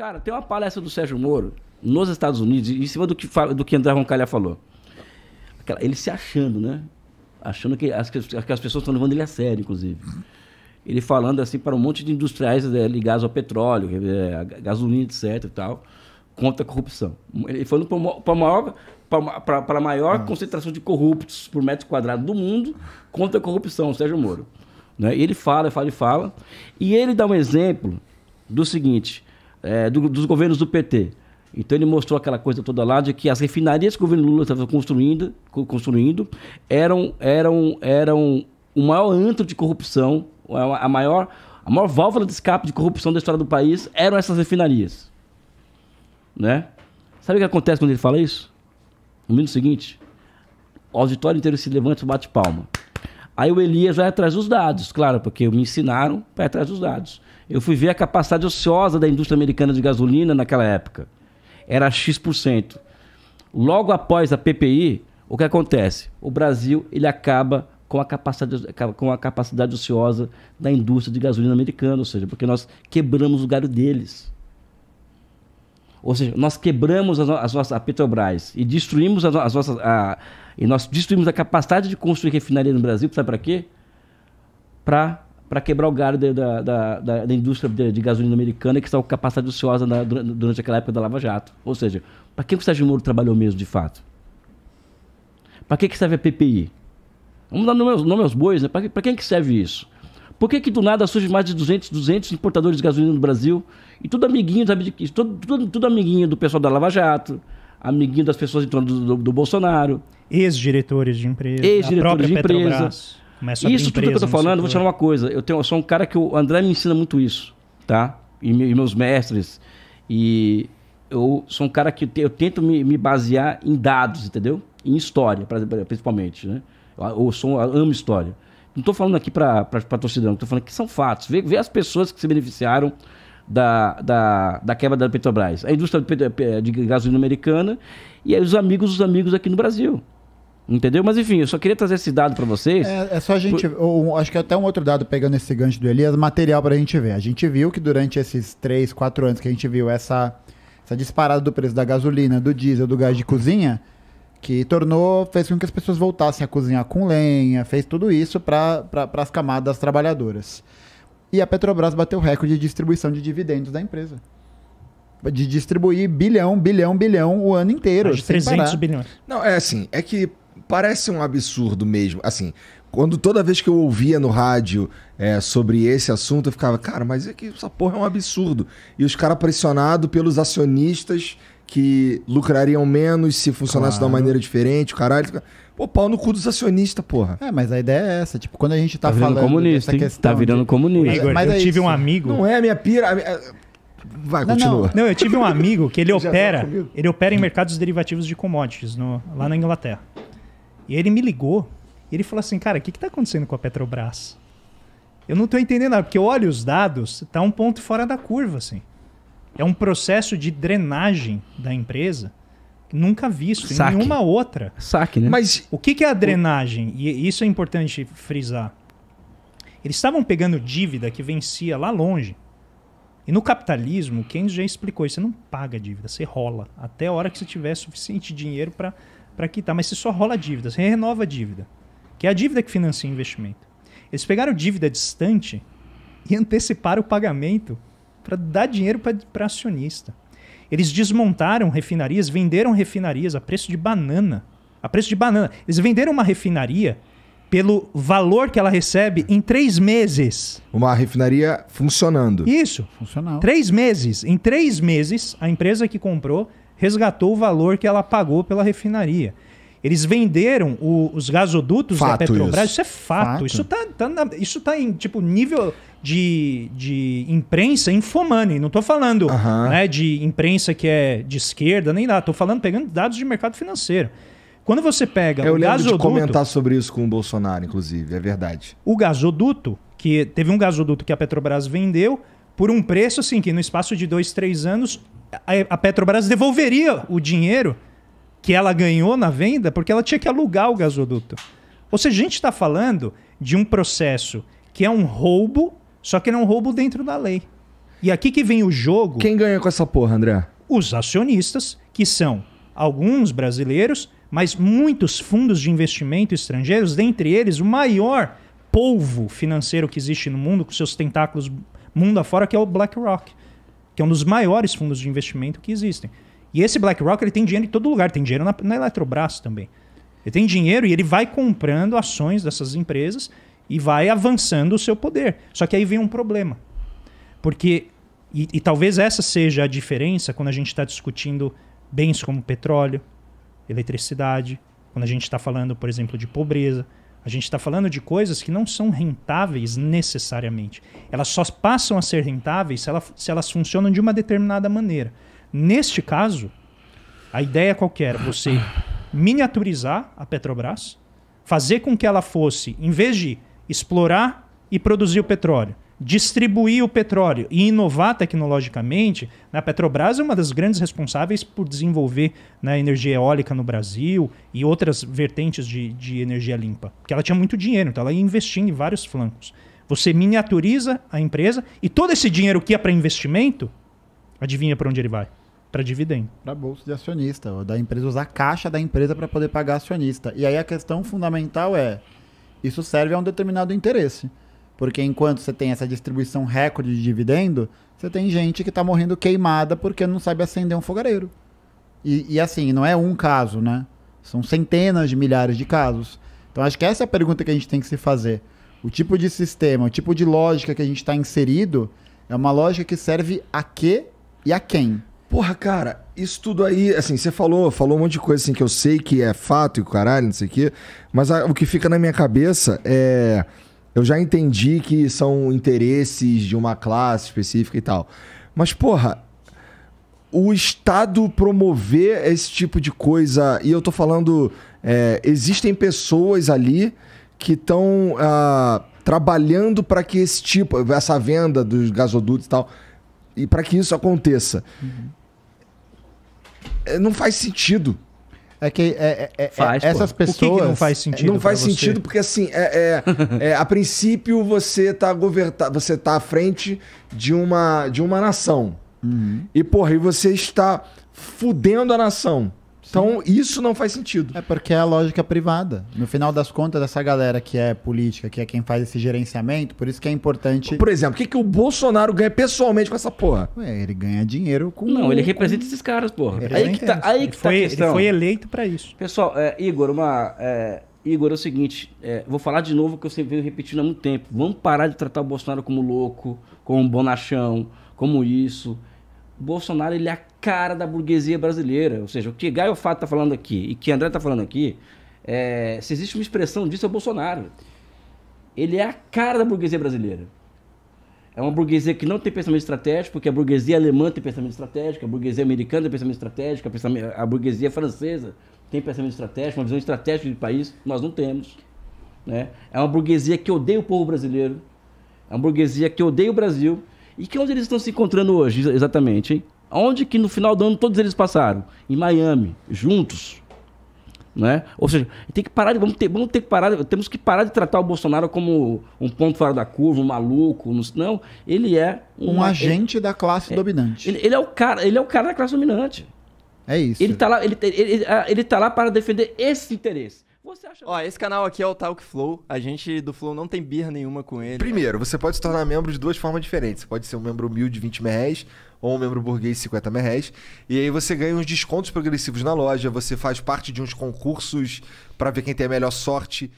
Cara, tem uma palestra do Sérgio Moro nos Estados Unidos, em cima do que André Roncalha falou. Ele se achando, né? Achando que as pessoas estão levando ele a sério, inclusive. Ele falando assim para um monte de industriais ligados ao petróleo, gasolina, etc. e tal, contra a corrupção. Ele falando para a maior concentração de corruptos por metro quadrado do mundo contra a corrupção, o Sérgio Moro. Né? E ele fala. E ele dá um exemplo do seguinte, dos governos do PT. Então ele mostrou aquela coisa toda lá de que as refinarias que o governo Lula estava construindo eram o maior antro de corrupção, a maior válvula de escape de corrupção da história do país eram essas refinarias. Né? Sabe o que acontece quando ele fala isso? No minuto seguinte, o auditório inteiro se levanta e bate palma. Aí o Elias vai atrás dos dados, claro, porque me ensinaram para ir atrás dos dados. Eu fui ver a capacidade ociosa da indústria americana de gasolina naquela época. Era X%. Logo após a PPI, o que acontece? O Brasil ele acaba com a capacidade ociosa da indústria de gasolina americana, ou seja, porque nós quebramos o galho deles. Ou seja, nós quebramos a Petrobras e destruímos nós destruímos a capacidade de construir refinaria no Brasil, sabe para quê? Para quebrar o galho da indústria de gasolina americana, que estava com capacidade ociosa durante aquela época da Lava Jato. Ou seja, para que o Sérgio Moro trabalhou mesmo, de fato? Para que serve a PPI? Vamos dar nome aos bois, né? Para quem que serve isso? Por que do nada surge mais de 200 importadores de gasolina no Brasil? E tudo amiguinho, tudo amiguinho do pessoal da Lava Jato, amiguinho das pessoas em torno do Bolsonaro. Ex-diretores de empresa. Ex-diretores de empresa. Isso tudo que eu tô falando, vou te falar uma coisa. Eu sou um cara que o André me ensina muito isso, tá? E meus mestres. E eu sou um cara que eu tento me basear em dados, entendeu? Em história, principalmente, né? Eu amo história. Não estou falando aqui para torcida, não. Estou falando que são fatos. Vê as pessoas que se beneficiaram da quebra da Petrobras. A indústria de gasolina americana e aí os amigos aqui no Brasil. Entendeu? Mas enfim, eu só queria trazer esse dado para vocês. É só a gente... acho que até um outro dado, pegando esse gancho do Elias, material para a gente ver. A gente viu que durante esses 3, 4 anos que a gente viu essa disparada do preço da gasolina, do diesel, do gás de cozinha, que fez com que as pessoas voltassem a cozinhar com lenha, fez tudo isso para as camadas trabalhadoras. E a Petrobras bateu o recorde de distribuição de dividendos da empresa. De distribuir bilhão o ano inteiro. Mais de 300 bilhões. Não, é que parece um absurdo mesmo. Assim, toda vez que eu ouvia no rádio sobre esse assunto, eu ficava, cara, mas é que essa porra é um absurdo. E os caras pressionados pelos acionistas que lucrariam menos se funcionasse de uma maneira diferente, o caralho. Pô, pau no cu dos acionistas, porra. Mas a ideia é essa. Tipo, quando a gente tá virando falando comunista, dessa questão... Tá virando comunista. Igor, eu tive um amigo... Não é a minha pira... Vai, continua. Não, eu tive um amigo que ele opera em mercados derivativos de commodities lá na Inglaterra. E ele me ligou e ele falou assim, cara, o que tá acontecendo com a Petrobras? Eu não tô entendendo nada, porque eu olho os dados, tá um ponto fora da curva, assim. É um processo de drenagem da empresa nunca visto em nenhuma outra. Saque, né? Mas o que é a drenagem? E isso é importante frisar. Eles estavam pegando dívida que vencia lá longe. E no capitalismo, Keynes já explicou isso. Você não paga dívida, você rola. Até a hora que você tiver suficiente dinheiro para quitar. Mas você só rola dívida, você renova a dívida. Que é a dívida que financia o investimento. Eles pegaram dívida distante e anteciparam o pagamento para dar dinheiro para acionista. Eles desmontaram refinarias, venderam refinarias a preço de banana. Eles venderam uma refinaria pelo valor que ela recebe em 3 meses. Uma refinaria funcionando. Isso. Funcional. 3 meses. Em 3 meses, a empresa que comprou resgatou o valor que ela pagou pela refinaria. Eles venderam os gasodutos da Petrobras. Isso é fato. Isso tá em tipo nível de imprensa infomani. Não estou falando né, de imprensa que é de esquerda, nem nada. Estou falando pegando dados de mercado financeiro. Quando você pega o gasoduto... Eu lembro de comentar sobre isso com o Bolsonaro, inclusive. É verdade. O gasoduto, que teve um gasoduto que a Petrobras vendeu por um preço assim, que no espaço de 2, 3 anos a Petrobras devolveria o dinheiro que ela ganhou na venda porque ela tinha que alugar o gasoduto. Ou seja, a gente está falando de um processo que é um roubo, só que não é um roubo dentro da lei. E aqui que vem o jogo... Quem ganha com essa porra, André? Os acionistas, que são alguns brasileiros, mas muitos fundos de investimento estrangeiros, dentre eles o maior polvo financeiro que existe no mundo, com seus tentáculos mundo afora, que é o BlackRock, que é um dos maiores fundos de investimento que existem. E esse BlackRock, ele tem dinheiro em todo lugar, tem dinheiro na Eletrobras também. Ele tem dinheiro e ele vai comprando ações dessas empresas e vai avançando o seu poder. Só que aí vem um problema. Porque, e talvez essa seja a diferença quando a gente está discutindo bens como petróleo, eletricidade, quando a gente está falando, por exemplo, de pobreza. A gente está falando de coisas que não são rentáveis necessariamente. Elas só passam a ser rentáveis se elas funcionam de uma determinada maneira. Neste caso, a ideia qual que era? Você miniaturizar a Petrobras, fazer com que ela fosse, em vez de explorar e produzir o petróleo, distribuir o petróleo e inovar tecnologicamente. A Petrobras é uma das grandes responsáveis por desenvolver, né, energia eólica no Brasil e outras vertentes de energia limpa. Porque ela tinha muito dinheiro, então ela ia investindo em vários flancos. Você miniaturiza a empresa e todo esse dinheiro que ia para investimento, adivinha para onde ele vai? Para dividendo. Para bolsa de acionista, ou da empresa usar a caixa da empresa para poder pagar acionista. E aí a questão fundamental é, isso serve a um determinado interesse. Porque enquanto você tem essa distribuição recorde de dividendo, você tem gente que está morrendo queimada porque não sabe acender um fogareiro. E assim, não é um caso, né? São centenas de milhares de casos. Então acho que essa é a pergunta que a gente tem que se fazer. O tipo de sistema, o tipo de lógica que a gente está inserido é uma lógica que serve a quê e a quem. Porra, cara, isso tudo aí, assim, você falou um monte de coisa assim que eu sei que é fato e o caralho, não sei o quê, mas o que fica na minha cabeça é... Eu já entendi que são interesses de uma classe específica e tal. Mas, porra, o Estado promover esse tipo de coisa... E eu tô falando... existem pessoas ali que estão trabalhando para que essa venda dos gasodutos e tal, e para que isso aconteça. Não faz sentido. É que essas pessoas... Por que não faz sentido? Não faz sentido porque, assim, a princípio você tá à frente de uma nação. Uhum. E, porra, você está fudendo a nação. Então, isso não faz sentido. É porque é a lógica privada. No final das contas, essa galera que é política, que é quem faz esse gerenciamento, por isso que é importante... Por exemplo, o que o Bolsonaro ganha pessoalmente com essa porra? Ele ganha dinheiro com... Não, ele representa esses caras, porra. Ele foi eleito para isso. Pessoal, Igor, Igor, é o seguinte, vou falar de novo o que eu sempre venho repetindo há muito tempo. Vamos parar de tratar o Bolsonaro como louco, como bonachão, como isso... O Bolsonaro, ele é a cara da burguesia brasileira. Ou seja, o que Gaio Fato está falando aqui e que André está falando aqui, se existe uma expressão disso, é o Bolsonaro. Ele é a cara da burguesia brasileira. É uma burguesia que não tem pensamento estratégico, porque a burguesia alemã tem pensamento estratégico, a burguesia americana tem pensamento estratégico, a burguesia francesa tem pensamento estratégico, uma visão estratégica de país. Nós não temos. Né? É uma burguesia que odeia o povo brasileiro. É uma burguesia que odeia o Brasil. E que onde eles estão se encontrando hoje, exatamente, hein? Onde que no final do ano todos eles passaram? Em Miami, juntos. Né? Ou seja, tem que parar, temos que parar de tratar o Bolsonaro como um ponto fora da curva, um maluco. Não, ele é um agente da classe dominante. Ele é o cara da classe dominante. É isso. Ele tá lá para defender esse interesse. Você acha... Esse canal aqui é o Talk Flow. A gente do Flow não tem birra nenhuma com ele. Primeiro, você pode se tornar membro de duas formas diferentes. Você pode ser um membro humilde de R$20 ou um membro burguês de R$50. E aí você ganha uns descontos progressivos na loja, você faz parte de uns concursos para ver quem tem a melhor sorte.